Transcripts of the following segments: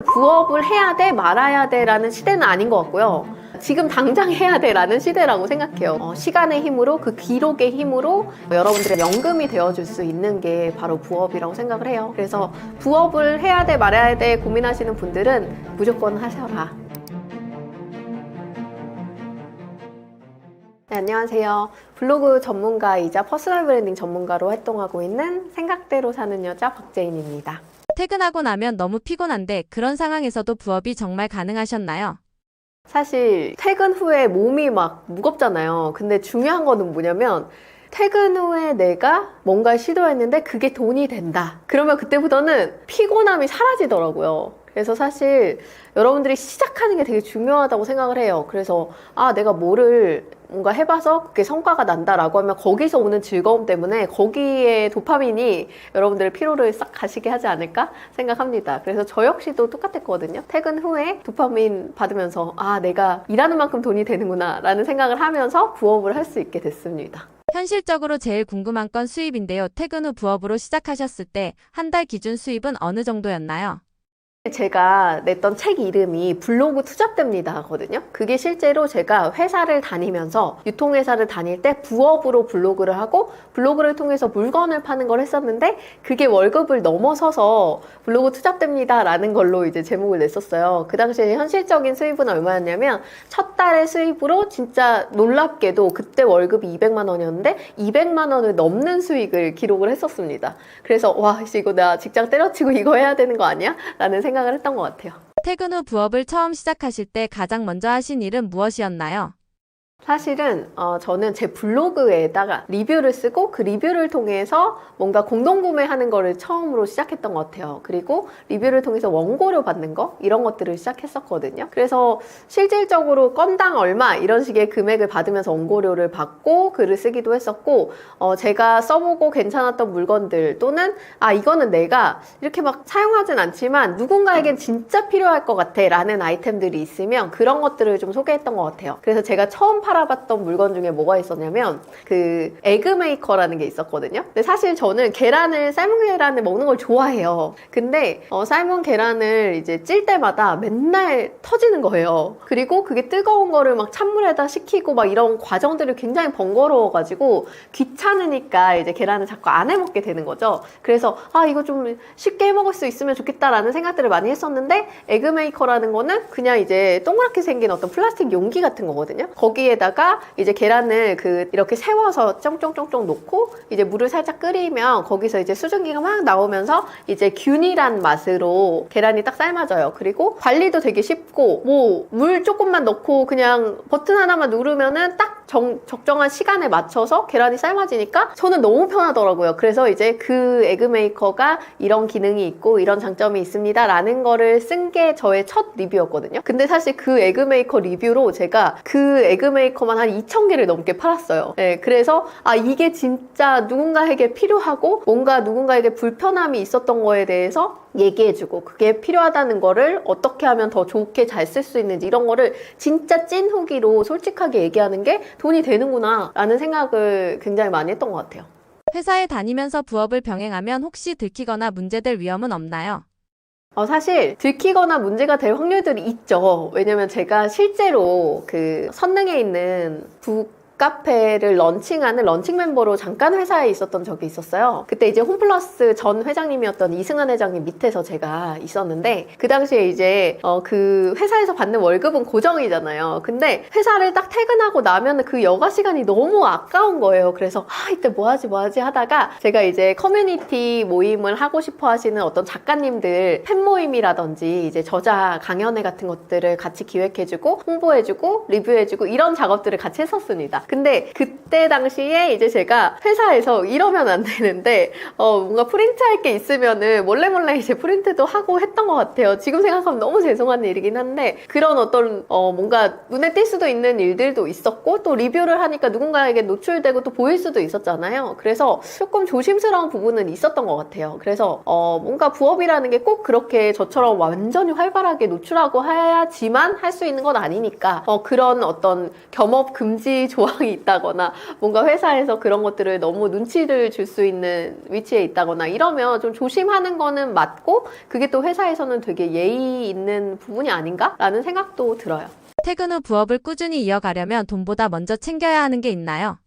부업을 해야 돼 말아야 돼 라는 시대는 아닌 것 같고요. 지금 당장 해야 돼 라는 시대라고 생각해요. 시간의 힘으로, 그 기록의 힘으로 여러분들의 연금이 되어줄 수 있는 게 바로 부업이라고 생각을 해요. 그래서 부업을 해야 돼 말아야 돼 고민하시는 분들은 무조건 하셔라. 네, 안녕하세요. 블로그 전문가이자 퍼스널 브랜딩 전문가로 활동하고 있는 생각대로 사는 여자 박재인입니다. 퇴근하고 나면 너무 피곤한데 그런 상황에서도 부업이 정말 가능하셨나요? 사실 퇴근 후에 몸이 막 무겁잖아요. 근데 중요한 거는 뭐냐면 퇴근 후에 내가 뭔가를 시도했는데 그게 돈이 된다. 그러면 그때부터는 피곤함이 사라지더라고요. 그래서 사실 여러분들이 시작하는 게 되게 중요하다고 생각을 해요. 그래서 내가 뭐를 뭔가 해봐서 그게 성과가 난다라고 하면 거기서 오는 즐거움 때문에 거기에 도파민이 여러분들의 피로를 싹 가시게 하지 않을까 생각합니다. 그래서 저 역시도 똑같았거든요. 퇴근 후에 도파민 받으면서 내가 일하는 만큼 돈이 되는구나 라는 생각을 하면서 부업을 할 수 있게 됐습니다. 현실적으로 제일 궁금한 건 수입인데요. 퇴근 후 부업으로 시작하셨을 때 한 달 기준 수입은 어느 정도였나요? 제가 냈던 책 이름이 블로그 투잡됩니다 거든요. 그게 실제로 제가 회사를 다니면서 유통회사를 다닐 때 부업으로 블로그를 하고 블로그를 통해서 물건을 파는 걸 했었는데 그게 월급을 넘어서서 블로그 투잡됩니다 라는 걸로 이제 제목을 냈었어요. 그 당시에 현실적인 수입은 얼마였냐면 첫 달의 수입으로 진짜 놀랍게도 그때 월급이 200만 원이었는데 200만 원을 넘는 수익을 기록을 했었습니다. 그래서 이거 나 직장 때려치고 이거 해야 되는 거 아니야? 라는 생각을 했던 것 같아요. 퇴근 후 부업을 처음 시작하실 때 가장 먼저 하신 일은 무엇이었나요? 사실은 저는 제 블로그에다가 리뷰를 쓰고 그 리뷰를 통해서 뭔가 공동구매하는 거를 처음으로 시작했던 것 같아요. 그리고 리뷰를 통해서 원고료 받는 거 이런 것들을 시작했었거든요. 그래서 실질적으로 건당 얼마 이런 식의 금액을 받으면서 원고료를 받고 글을 쓰기도 했었고 제가 써보고 괜찮았던 물건들 또는 이거는 내가 이렇게 막 사용하진 않지만 누군가에겐 진짜 필요할 것 같아 라는 아이템들이 있으면 그런 것들을 좀 소개했던 것 같아요. 그래서 제가 처음 팔아봤던 물건 중에 뭐가 있었냐면 그 에그 메이커라는 게 있었거든요. 근데 사실 저는 삶은 계란을 먹는 걸 좋아해요. 근데 삶은 계란을 이제 찔 때마다 맨날 터지는 거예요. 그리고 그게 뜨거운 거를 막 찬물에다 식히고 막 이런 과정들이 굉장히 번거로워가지고 귀찮으니까 이제 계란을 자꾸 안 해먹게 되는 거죠. 그래서 이거 좀 쉽게 해먹을 수 있으면 좋겠다라는 생각들을 많이 했었는데 에그 메이커라는 거는 그냥 이제 동그랗게 생긴 어떤 플라스틱 용기 같은 거거든요. 거기에다가 이제 계란을 이렇게 세워서 쫑쫑쫑쫑 놓고 이제 물을 살짝 끓이면 거기서 이제 수증기가 막 나오면서 이제 균일한 맛으로 계란이 딱 삶아져요. 그리고 관리도 되게 쉽고 물 조금만 넣고 그냥 버튼 하나만 누르면은 딱 적정한 시간에 맞춰서 계란이 삶아지니까 저는 너무 편하더라고요. 그래서 이제 그 에그메이커가 이런 기능이 있고 이런 장점이 있습니다 라는 거를 쓴 게 저의 첫 리뷰였거든요. 근데 사실 그 에그메이커 리뷰로 제가 그 에그메이커만 한 2,000개를 넘게 팔았어요. 네, 그래서 이게 진짜 누군가에게 필요하고 뭔가 누군가에게 불편함이 있었던 거에 대해서 얘기해주고 그게 필요하다는 거를 어떻게 하면 더 좋게 잘 쓸 수 있는지 이런 거를 진짜 찐 후기로 솔직하게 얘기하는 게 돈이 되는구나 라는 생각을 굉장히 많이 했던 것 같아요. 회사에 다니면서 부업을 병행하면 혹시 들키거나 문제될 위험은 없나요? 사실 들키거나 문제가 될 확률들이 있죠. 왜냐면 제가 실제로 그 선릉에 있는 카페를 런칭하는 런칭 멤버로 잠깐 회사에 있었던 적이 있었어요. 그때 이제 홈플러스 전 회장님이었던 이승환 회장님 밑에서 제가 있었는데 그 당시에 이제 그 회사에서 받는 월급은 고정이잖아요. 근데 회사를 딱 퇴근하고 나면 그 여가 시간이 너무 아까운 거예요. 그래서 이때 뭐 하지 하다가 제가 이제 커뮤니티 모임을 하고 싶어 하시는 어떤 작가님들 팬 모임이라든지 이제 저자 강연회 같은 것들을 같이 기획해주고 홍보해주고 리뷰해주고 이런 작업들을 같이 했었습니다. 근데 그때 당시에 이제 제가 회사에서 이러면 안 되는데 뭔가 프린트할 게 있으면은 몰래 이제 프린트도 하고 했던 것 같아요. 지금 생각하면 너무 죄송한 일이긴 한데 그런 어떤 뭔가 눈에 띌 수도 있는 일들도 있었고 또 리뷰를 하니까 누군가에게 노출되고 또 보일 수도 있었잖아요. 그래서 조금 조심스러운 부분은 있었던 것 같아요. 그래서 뭔가 부업이라는 게 꼭 그렇게 저처럼 완전히 활발하게 노출하고 해야지만 할 수 있는 건 아니니까 그런 어떤 겸업 금지 조항 지방이 있다거나 뭔가 회사에서 그런 것들을 너무 눈치를 줄 수 있는 위치에 있다거나 이러면 좀 조심하는 거는 맞고 그게 또 회사에서는 되게 예의 있는 부분이 아닌가라는 생각도 들어요. 퇴근 후 부업을 꾸준히 이어가려면 돈보다 먼저 챙겨야 하는 게 있나요?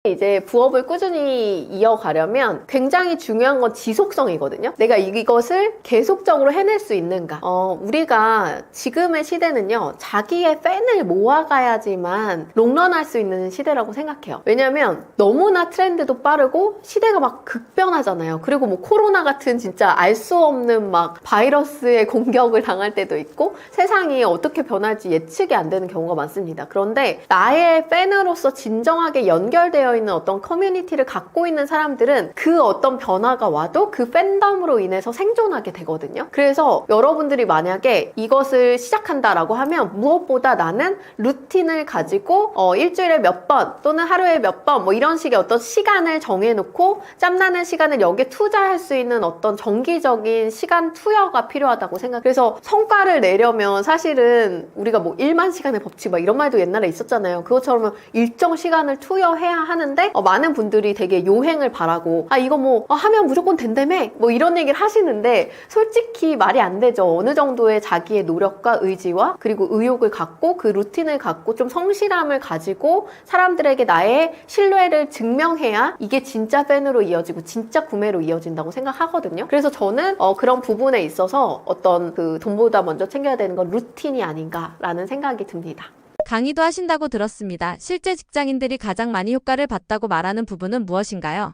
이제 부업을 꾸준히 이어가려면 굉장히 중요한 건 지속성이거든요. 내가 이것을 계속적으로 해낼 수 있는가. 우리가 지금의 시대는요, 자기의 팬을 모아가야지만 롱런할 수 있는 시대라고 생각해요. 왜냐면 너무나 트렌드도 빠르고 시대가 막 급변하잖아요. 그리고 뭐 코로나 같은 진짜 알 수 없는 막 바이러스의 공격을 당할 때도 있고 세상이 어떻게 변할지 예측이 안 되는 경우가 많습니다. 그런데 나의 팬으로서 진정하게 연결되어 있는 어떤 커뮤니티를 갖고 있는 사람들은 그 어떤 변화가 와도 그 팬덤으로 인해서 생존하게 되거든요. 그래서 여러분들이 만약에 이것을 시작한다라고 하면 무엇보다 나는 루틴을 가지고 일주일에 몇 번 또는 하루에 몇 번 뭐 이런 식의 어떤 시간을 정해놓고 짬나는 시간을 여기에 투자할 수 있는 어떤 정기적인 시간 투여가 필요하다고 생각해요. 그래서 성과를 내려면 사실은 우리가 뭐 1만 시간의 법칙 막 이런 말도 옛날에 있었잖아요. 그것처럼 일정 시간을 투여해야 하는데 많은 분들이 되게 요행을 바라고 이거 뭐 하면 무조건 된다며 뭐 이런 얘기를 하시는데 솔직히 말이 안 되죠. 어느 정도의 자기의 노력과 의지와 그리고 의욕을 갖고 그 루틴을 갖고 좀 성실함을 가지고 사람들에게 나의 신뢰를 증명해야 이게 진짜 팬으로 이어지고 진짜 구매로 이어진다고 생각하거든요. 그래서 저는 그런 부분에 있어서 어떤 그 돈보다 먼저 챙겨야 되는 건 루틴이 아닌가라는 생각이 듭니다. 강의도 하신다고 들었습니다. 실제 직장인들이 가장 많이 효과를 봤다고 말하는 부분은 무엇인가요?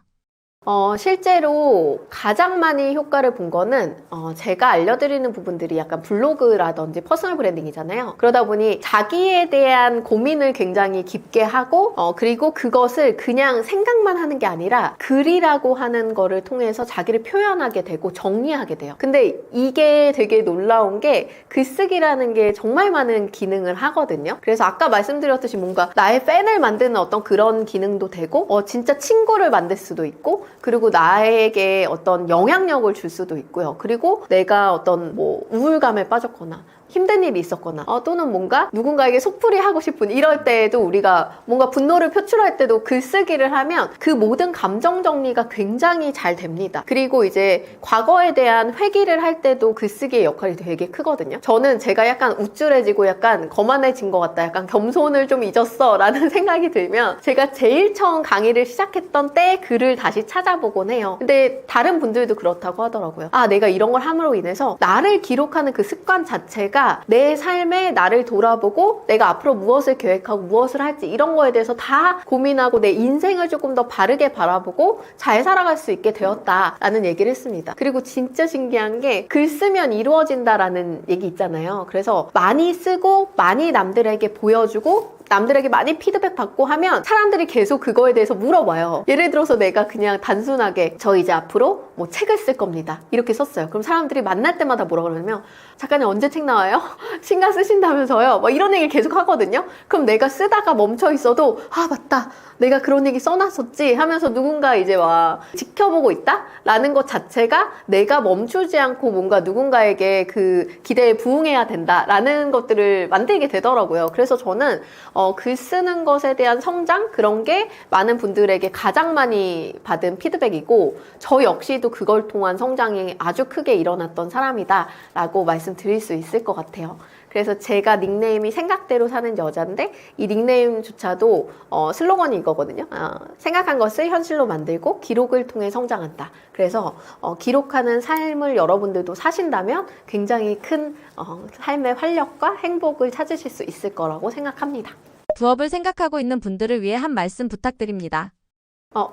실제로 가장 많이 효과를 본 거는 제가 알려드리는 부분들이 약간 블로그라든지 퍼스널 브랜딩이잖아요. 그러다 보니 자기에 대한 고민을 굉장히 깊게 하고 그리고 그것을 그냥 생각만 하는 게 아니라 글이라고 하는 거를 통해서 자기를 표현하게 되고 정리하게 돼요. 근데 이게 되게 놀라운 게 글쓰기라는 게 정말 많은 기능을 하거든요. 그래서 아까 말씀드렸듯이 뭔가 나의 팬을 만드는 어떤 그런 기능도 되고 진짜 친구를 만들 수도 있고 그리고 나에게 어떤 영향력을 줄 수도 있고요. 그리고 내가 어떤 뭐 우울감에 빠졌거나 힘든 일이 있었거나 또는 뭔가 누군가에게 속풀이 하고 싶은 이럴 때에도 우리가 뭔가 분노를 표출할 때도 글쓰기를 하면 그 모든 감정 정리가 굉장히 잘 됩니다. 그리고 이제 과거에 대한 회귀를 할 때도 글쓰기의 역할이 되게 크거든요. 저는 제가 약간 우쭐해지고 약간 거만해진 것 같다, 약간 겸손을 좀 잊었어 라는 생각이 들면 제가 제일 처음 강의를 시작했던 때 글을 다시 찾아보곤 해요. 근데 다른 분들도 그렇다고 하더라고요. 내가 이런 걸 함으로 인해서 나를 기록하는 그 습관 자체가 내 삶에 나를 돌아보고 내가 앞으로 무엇을 계획하고 무엇을 할지 이런 거에 대해서 다 고민하고 내 인생을 조금 더 바르게 바라보고 잘 살아갈 수 있게 되었다라는 얘기를 했습니다. 그리고 진짜 신기한 게 글 쓰면 이루어진다라는 얘기 있잖아요. 그래서 많이 쓰고 많이 남들에게 보여주고 남들에게 많이 피드백 받고 하면 사람들이 계속 그거에 대해서 물어봐요. 예를 들어서 내가 그냥 단순하게 저 이제 앞으로 뭐 책을 쓸 겁니다 이렇게 썼어요. 그럼 사람들이 만날 때마다 뭐라 그러냐면 작가님 언제 책 나와요? 신간 쓰신다면서요? 뭐 이런 얘기를 계속 하거든요. 그럼 내가 쓰다가 멈춰 있어도 맞다, 내가 그런 얘기 써놨었지 하면서 누군가 이제 와 지켜보고 있다? 라는 것 자체가 내가 멈추지 않고 뭔가 누군가에게 그 기대에 부응해야 된다 라는 것들을 만들게 되더라고요. 그래서 저는 글 쓰는 것에 대한 성장, 그런 게 많은 분들에게 가장 많이 받은 피드백이고 저 역시도 그걸 통한 성장이 아주 크게 일어났던 사람이다 라고 말씀드릴 수 있을 것 같아요. 그래서 제가 닉네임이 생각대로 사는 여자인데 이 닉네임조차도 슬로건이 이거거든요. 생각한 것을 현실로 만들고 기록을 통해 성장한다. 그래서 기록하는 삶을 여러분들도 사신다면 굉장히 큰 삶의 활력과 행복을 찾으실 수 있을 거라고 생각합니다. 부업을 생각하고 있는 분들을 위해 한 말씀 부탁드립니다.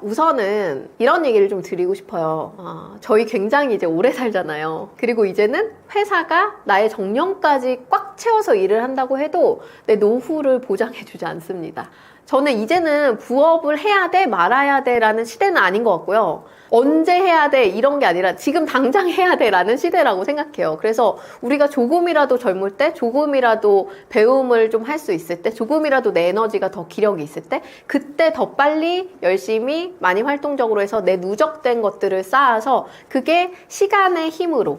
우선은 이런 얘기를 좀 드리고 싶어요. 저희 굉장히 이제 오래 살잖아요. 그리고 이제는 회사가 나의 정년까지 꽉 채워서 일을 한다고 해도 내 노후를 보장해주지 않습니다. 저는 이제는 부업을 해야 돼 말아야 돼 라는 시대는 아닌 것 같고요. 언제 해야 돼 이런 게 아니라 지금 당장 해야 돼 라는 시대라고 생각해요. 그래서 우리가 조금이라도 젊을 때, 조금이라도 배움을 좀 할 수 있을 때, 조금이라도 내 에너지가 더 기력이 있을 때 그때 더 빨리 열심히 많이 활동적으로 해서 내 누적된 것들을 쌓아서 그게 시간의 힘으로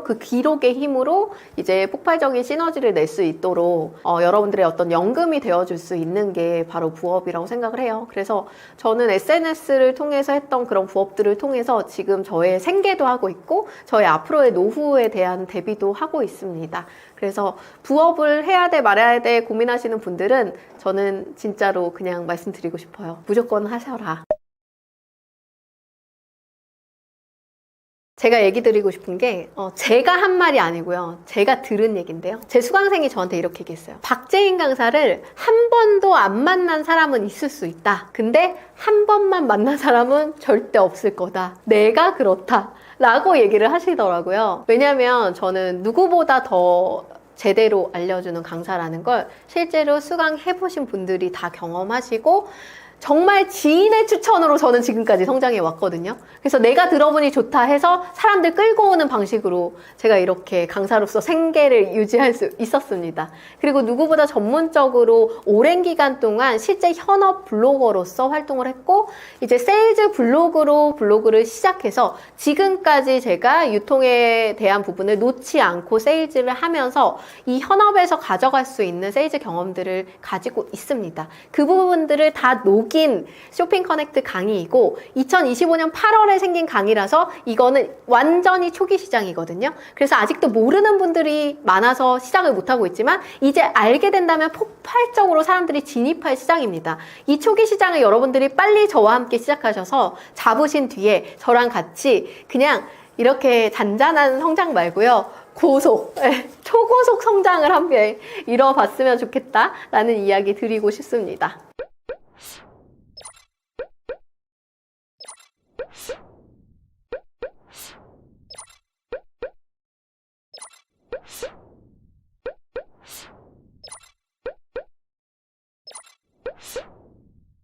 그 기록의 힘으로 이제 폭발적인 시너지를 낼 수 있도록 여러분들의 어떤 연금이 되어줄 수 있는 게 바로 부업이라고 생각을 해요. 그래서 저는 SNS를 통해서 했던 그런 부업들을 통해서 지금 저의 생계도 하고 있고 저의 앞으로의 노후에 대한 대비도 하고 있습니다. 그래서 부업을 해야 돼 말아야 돼 고민하시는 분들은 저는 진짜로 그냥 말씀드리고 싶어요. 무조건 하셔라. 제가 얘기 드리고 싶은 게 제가 한 말이 아니고요. 제가 들은 얘기인데요. 제 수강생이 저한테 이렇게 얘기했어요. 박재인 강사를 한 번도 안 만난 사람은 있을 수 있다. 근데 한 번만 만난 사람은 절대 없을 거다. 내가 그렇다. 라고 얘기를 하시더라고요. 왜냐면 저는 누구보다 더 제대로 알려주는 강사라는 걸 실제로 수강해보신 분들이 다 경험하시고 정말 지인의 추천으로 저는 지금까지 성장해 왔거든요. 그래서 내가 들어보니 좋다 해서 사람들 끌고 오는 방식으로 제가 이렇게 강사로서 생계를 유지할 수 있었습니다. 그리고 누구보다 전문적으로 오랜 기간 동안 실제 현업 블로거로서 활동을 했고 이제 세일즈 블로그로 블로그를 시작해서 지금까지 제가 유통에 대한 부분을 놓지 않고 세일즈를 하면서 이 현업에서 가져갈 수 있는 세일즈 경험들을 가지고 있습니다. 그 부분들을 다 녹인 쇼핑 커넥트 강의이고 2025년 8월에 생긴 강의라서 이거는 완전히 초기 시장이거든요. 그래서 아직도 모르는 분들이 많아서 시작을 못하고 있지만 이제 알게 된다면 폭발적으로 사람들이 진입할 시장입니다. 이 초기 시장을 여러분들이 빨리 저와 함께 시작하셔서 잡으신 뒤에 저랑 같이 그냥 이렇게 잔잔한 성장 말고요. 고속, 초고속 성장을 함께 이뤄봤으면 좋겠다라는 이야기 드리고 싶습니다.